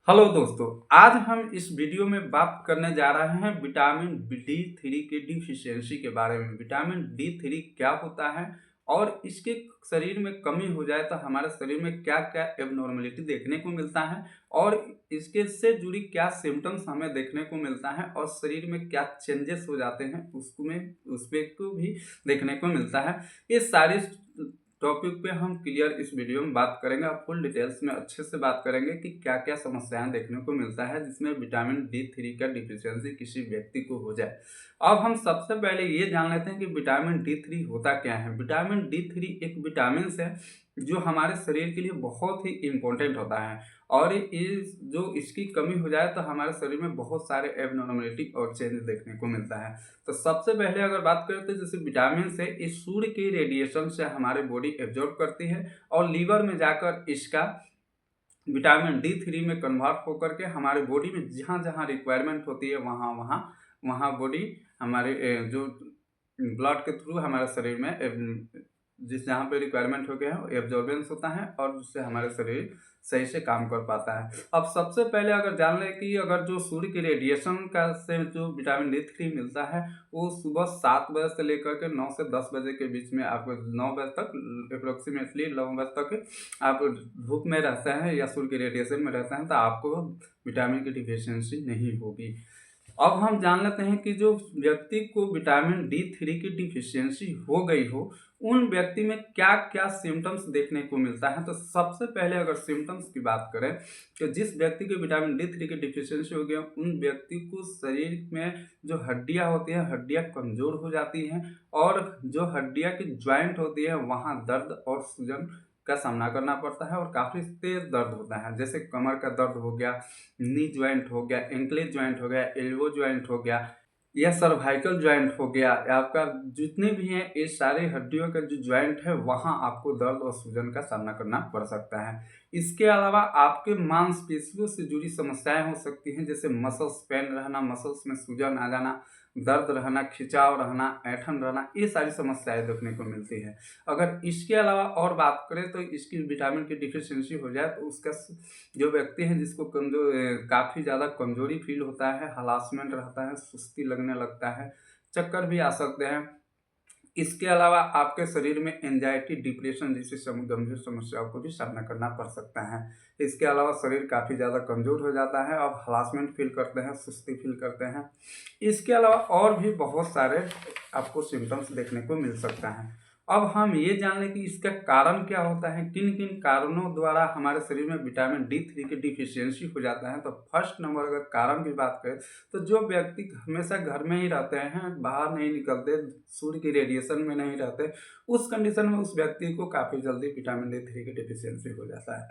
Hello दोस्तों, आज हम इस वीडियो में बात करने जा रहे हैं विटामिन D3 के डिफिशियंसी के बारे में। विटामिन D3 क्या होता है और इसके शरीर में कमी हो जाए तो हमारे शरीर में क्या क्या एबनॉर्मलिटी देखने को मिलता है और इसके से जुड़ी क्या सिम्टम्स हमें देखने को मिलता है और शरीर में क्या चेंजेस हो जाते हैं उसमें को भी देखने को मिलता है। ये सारी टॉपिक पे हम क्लियर इस वीडियो में बात करेंगे और फुल डिटेल्स में अच्छे से बात करेंगे कि क्या क्या समस्याएं देखने को मिलता है जिसमें विटामिन D3 का डिफिशियंसी किसी व्यक्ति को हो जाए। अब हम सबसे पहले ये जान लेते हैं कि विटामिन D3 होता क्या है। विटामिन D3 एक विटामिन है जो हमारे शरीर के लिए बहुत ही इम्पोर्टेंट होता है और इसकी कमी हो जाए तो हमारे शरीर में बहुत सारे एबनॉर्मलिटी और चेंज देखने को मिलता है। तो सबसे पहले अगर बात करें तो जैसे विटामिन से इस सूर्य के रेडिएशन से हमारे बॉडी एब्जॉर्ब करती है और लीवर में जाकर इसका विटामिन D3 में कन्वर्ट होकर के हमारे बॉडी में जहाँ जहाँ रिक्वायरमेंट होती है वहाँ वहाँ वहाँ बॉडी हमारे जो ब्लड के थ्रू हमारे शरीर में जहाँ पे रिक्वायरमेंट हो गया है एब्जॉर्बेंस होता है और जिससे हमारे शरीर सही से काम कर पाता है। अब सबसे पहले अगर जान लें कि अगर जो सूर्य की रेडिएशन का से जो विटामिन D3 मिलता है वो सुबह 7 बजे से लेकर के 9 से 10 बजे के बीच में आपको 9 बजे तक अप्रोक्सीमेटली 9 बजे तक आप धूप में रहते हैं या सूर्य के रेडिएशन में रहते हैं तो आपको विटामिन की डिफिशियंसी नहीं होगी। अब हम जान लेते हैं कि जो व्यक्ति को विटामिन D3 की डिफिशियंसी हो गई हो उन व्यक्ति में क्या क्या सिम्टम्स देखने को मिलता है। तो सबसे पहले अगर सिम्टम्स की बात करें तो जिस व्यक्ति को विटामिन D3 की डिफिशियंसी हो गया उन व्यक्ति को शरीर में जो हड्डियां होती हैं हड्डियां कमज़ोर हो जाती हैं और जो हड्डियां की ज्वाइंट होती है वहाँ दर्द और सूजन का सामना करना पड़ता है और काफ़ी तेज़ दर्द होता है। जैसे कमर का दर्द हो गया, नी ज्वाइंट हो गया, एंकलेज ज्वाइंट हो गया, एल्बो ज्वाइंट हो गया या सर्वाइकल ज्वाइंट हो गया या आपका जितने भी हैं ये सारे हड्डियों का जो ज्वाइंट है वहाँ आपको दर्द और सूजन का सामना करना पड़ सकता है। इसके अलावा आपके मांसपेशियों से जुड़ी समस्याएं हो सकती हैं जैसे मसल्स पेन रहना, मसल्स में सूजन आ जाना, दर्द रहना, खिंचाव रहना, ऐंठन रहना, ये सारी समस्याएं देखने को मिलती है। अगर इसके अलावा और बात करें तो इसकी विटामिन की डिफिशियंसी हो जाए तो उसका जो व्यक्ति है जिसको काफ़ी ज़्यादा कमजोरी फील होता है, हरासमेंट रहता है, सुस्ती लगने लगता है, चक्कर भी आ सकते हैं। इसके अलावा आपके शरीर में एंजाइटी, डिप्रेशन जैसी गंभीर समस्याओं को भी सामना करना पड़ सकता है। इसके अलावा शरीर काफ़ी ज़्यादा कमज़ोर हो जाता है और हरासमेंट फील करते हैं, सुस्ती फील करते हैं। इसके अलावा और भी बहुत सारे आपको सिम्टम्स देखने को मिल सकता है। अब हम ये जान लें कि इसका कारण क्या होता है, किन किन कारणों द्वारा हमारे शरीर में विटामिन D3 की डिफिशियंसी हो जाता है। तो फर्स्ट नंबर अगर कारण की बात करें तो जो व्यक्ति हमेशा घर में ही रहते हैं, बाहर नहीं निकलते, सूर्य की रेडिएशन में नहीं रहते, उस कंडीशन में उस व्यक्ति को काफ़ी जल्दी विटामिन D3 की डिफिशियंसी हो जाता है।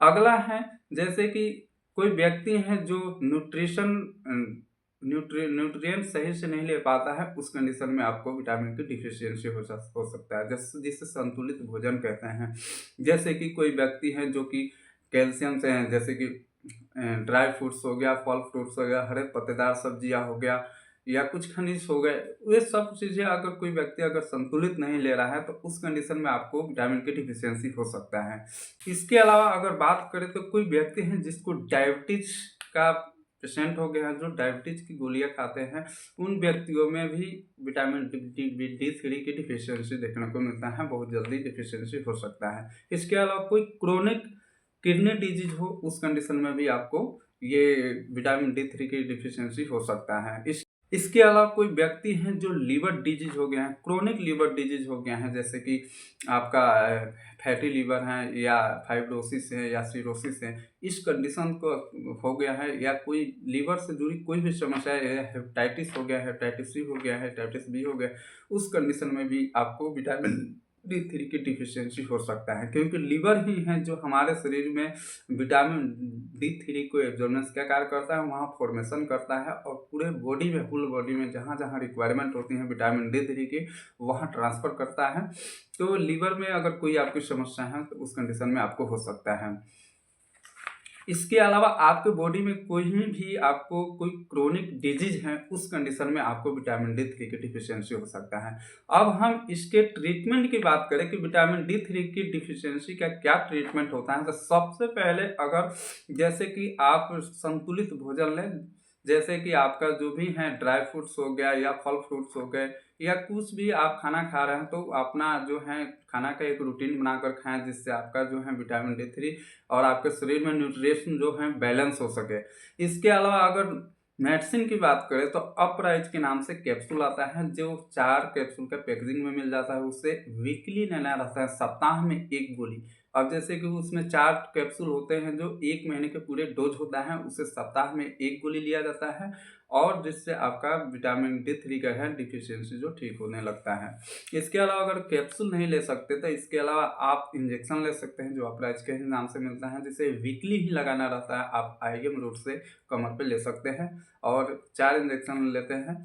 अगला है जैसे कि कोई व्यक्ति है जो न्यूट्रिएंट सही से नहीं ले पाता है, उस कंडीशन में आपको विटामिन की डिफिशियंसी हो सकता है जिसे संतुलित भोजन कहते हैं। जैसे कि कोई व्यक्ति है जो कि कैल्शियम से हैं, जैसे कि ड्राई फ्रूट्स हो गया, फल फ्रूट्स हो गया, हरे पत्तेदार सब्जियां हो गया या कुछ खनिज हो गए, ये सब चीज़ें अगर कोई व्यक्ति अगर संतुलित नहीं ले रहा है तो उस कंडीशन में आपको विटामिन की डिफिशियंसी हो सकता है। इसके अलावा अगर बात करें तो कोई व्यक्ति हैं जिसको डायबिटीज का पेशेंट हो गया है, जो डायबिटीज की गोलियां खाते हैं, उन व्यक्तियों में भी विटामिन D3 की डिफिशियंसी देखने को मिलता है, बहुत जल्दी डिफिशियंसी हो सकता है। इसके अलावा कोई क्रोनिक किडनी डिजीज हो, उस कंडीशन में भी आपको ये विटामिन D3 की डिफिशियंसी हो सकता है। इसके अलावा कोई व्यक्ति हैं जो लीवर डिजीज हो गया है, क्रोनिक लीवर डिजीज हो गया है, जैसे कि आपका फैटी लीवर है या फाइब्रोसिस है या सिरोसिस है, इस कंडीशन को हो गया है या कोई लीवर से जुड़ी कोई भी समस्या है, हेपेटाइटिस हो गया, हेपेटाइटिस सी हो गया, हेपेटाइटिस बी हो गया, उस कंडीशन में भी आपको विटामिन D3 की डिफिशियंसी हो सकता है, क्योंकि लीवर ही है जो हमारे शरीर में विटामिन D3 को एब्जॉर्बेंस क्या कार्य करता है, वहाँ फॉर्मेशन करता है और पूरे बॉडी में, फुल बॉडी में जहाँ जहाँ रिक्वायरमेंट होती है विटामिन D3 की वहाँ ट्रांसफ़र करता है। तो लीवर में अगर कोई आपकी समस्या है तो उस कंडीशन में आपको हो सकता है। इसके अलावा आपके बॉडी में कोई भी आपको कोई क्रोनिक डिजीज है, उस कंडीशन में आपको विटामिन D3 की डिफिशियंसी हो सकता है। अब हम इसके ट्रीटमेंट की बात करें कि विटामिन D3 की डिफिशियंसी का क्या ट्रीटमेंट होता है, तो सबसे पहले अगर जैसे कि आप संतुलित भोजन लें, जैसे कि आपका जो भी है ड्राई फ्रूट्स हो गया या फल फ्रूट्स हो गए या कुछ भी आप खाना खा रहे हैं, तो अपना जो है खाना का एक रूटीन बनाकर खाएं, जिससे आपका जो है विटामिन D3 और आपके शरीर में न्यूट्रिशन जो है बैलेंस हो सके। इसके अलावा अगर मेडिसिन की बात करें तो अपराइज के नाम से कैप्सूल आता है, जो 4 कैप्सूल का पैकेजिंग में मिल जाता है। उससे वीकली लेना रहता है, सप्ताह में 1 गोली। अब जैसे कि उसमें 4 कैप्सूल होते हैं जो 1 महीने के पूरे डोज होता है, उसे सप्ताह में 1 गोली लिया जाता है, और जिससे आपका विटामिन D3 का है डिफिशियंसी जो ठीक होने लगता है। इसके अलावा अगर कैप्सूल नहीं ले सकते तो इसके अलावा आप इंजेक्शन ले सकते हैं, जो अपराइज के नाम से मिलता है, जिसे वीकली ही लगाना रहता है। आप IM रूट से कमर पे ले सकते हैं और 4 इंजेक्शन लेते हैं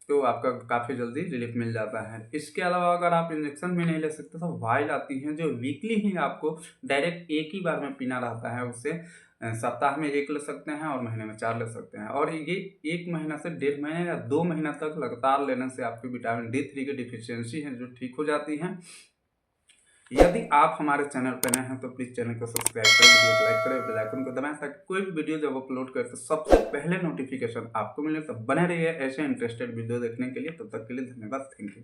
तो आपका काफ़ी जल्दी रिलीफ मिल जाता है। इसके अलावा अगर आप इंजेक्शन भी नहीं ले सकते तो वाइल आती हैं, जो वीकली ही आपको डायरेक्ट एक ही बार में पीना रहता है। उसे सप्ताह में 1 ले सकते हैं और महीने में 4 ले सकते हैं, और ये 1 महीना से 1.5 महीने या 2 महीना तक लगातार लेने से आपकी विटामिन D3 की डिफिशियंसी है जो ठीक हो जाती है। यदि आप हमारे चैनल पर नए हैं तो प्लीज़ चैनल को सब्सक्राइब करें, वीडियो को लाइक करें, बेल आइकन को दबाएं, ताकि कोई भी वीडियो जब अपलोड करें तो सबसे पहले नोटिफिकेशन आपको मिले। तो बने रहिए ऐसे इंटरेस्टेड वीडियो देखने के लिए। तब तक के लिए धन्यवाद, थैंक यू।